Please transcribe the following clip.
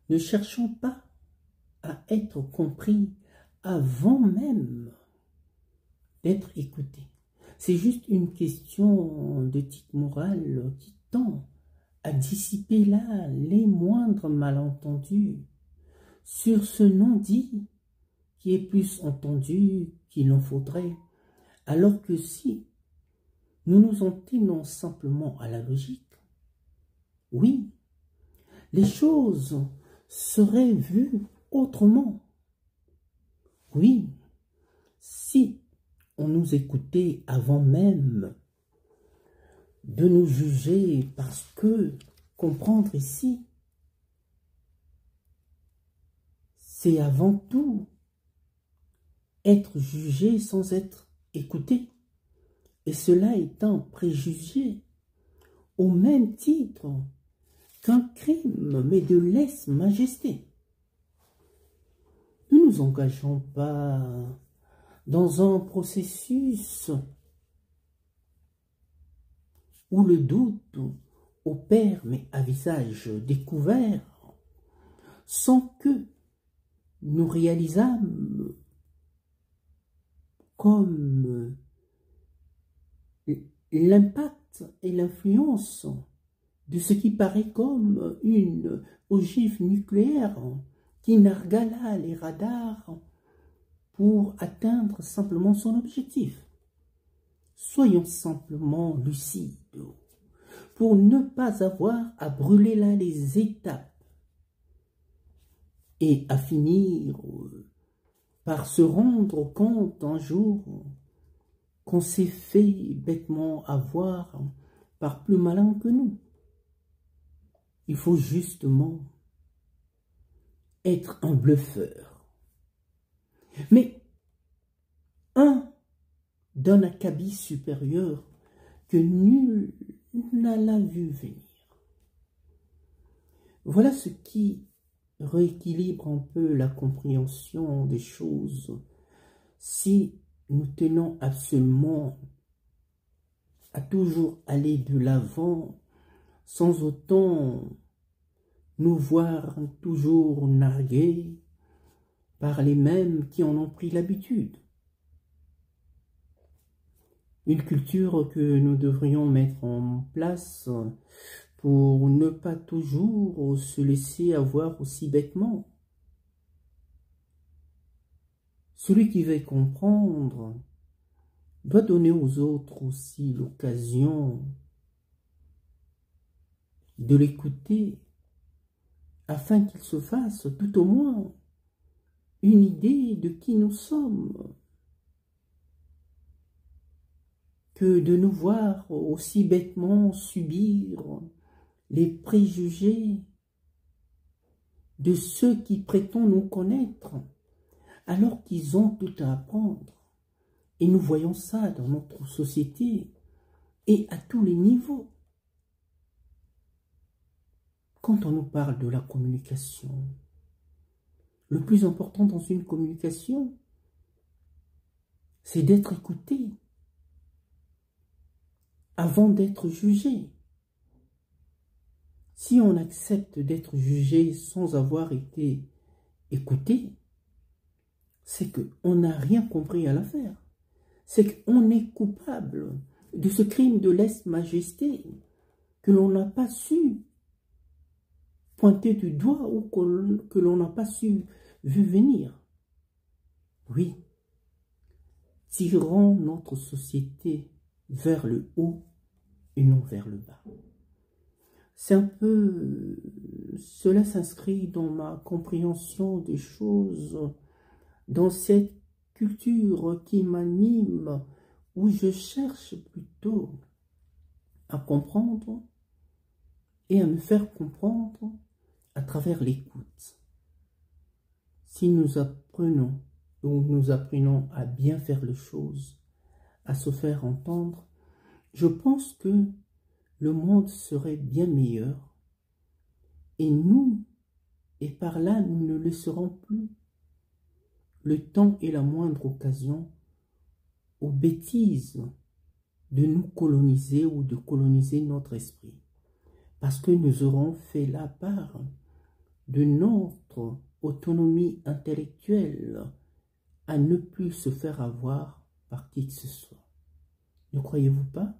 Ne cherchons pas à être compris avant même d'être écoutés. C'est juste une question d'éthique morale qui tend à dissiper là les moindres malentendus sur ce non-dit qui est plus entendu qu'il en faudrait, alors que si nous nous en tenons simplement à la logique, oui, les choses seraient vues autrement. Oui, si on nous écoutait avant même de nous juger, parce que comprendre ici, c'est avant tout être jugé sans être écouté. Et cela est un préjugé au même titre qu'un crime, mais de lèse-majesté. Ne nous engageons pas dans un processus où le doute opère, mais à visage découvert, sans que nous réalisâmes comme l'impact et l'influence de ce qui paraît comme une ogive nucléaire qui nargala les radars pour atteindre simplement son objectif. Soyons simplement lucides pour ne pas avoir à brûler là les étapes et à finir par se rendre compte un jour qu'on s'est fait bêtement avoir par plus malin que nous. Il faut justement être un bluffeur. Mais un d'un acabit supérieur que nul n'a la vu venir. Voilà ce qui rééquilibre un peu la compréhension des choses si nous tenons absolument à toujours aller de l'avant sans autant nous voir toujours nargués par les mêmes qui en ont pris l'habitude. Une culture que nous devrions mettre en place pour ne pas toujours se laisser avoir aussi bêtement. Celui qui veut comprendre doit donner aux autres aussi l'occasion de l'écouter afin qu'il se fasse tout au moins une idée de qui nous sommes, que de nous voir aussi bêtement subir les préjugés de ceux qui prétendent nous connaître, alors qu'ils ont tout à apprendre. Et nous voyons ça dans notre société et à tous les niveaux. Quand on nous parle de la communication, le plus important dans une communication, c'est d'être écouté avant d'être jugé. Si on accepte d'être jugé sans avoir été écouté, c'est qu'on n'a rien compris à l'affaire. C'est qu'on est coupable de ce crime de lèse-majesté que l'on n'a pas su pointer du doigt ou que l'on n'a pas su vu venir. Oui, tirons notre société vers le haut et non vers le bas. C'est un peu, cela s'inscrit dans ma compréhension des choses, dans cette culture qui m'anime, où je cherche plutôt à comprendre et à me faire comprendre à travers l'écoute. Si nous apprenons ou nous apprenons à bien faire les choses, à se faire entendre, je pense que le monde serait bien meilleur et nous, et par là nous ne laisserons plus le temps et la moindre occasion aux bêtises de nous coloniser ou de coloniser notre esprit. Parce que nous aurons fait la part de notre autonomie intellectuelle à ne plus se faire avoir par qui que ce soit. Ne croyez-vous pas?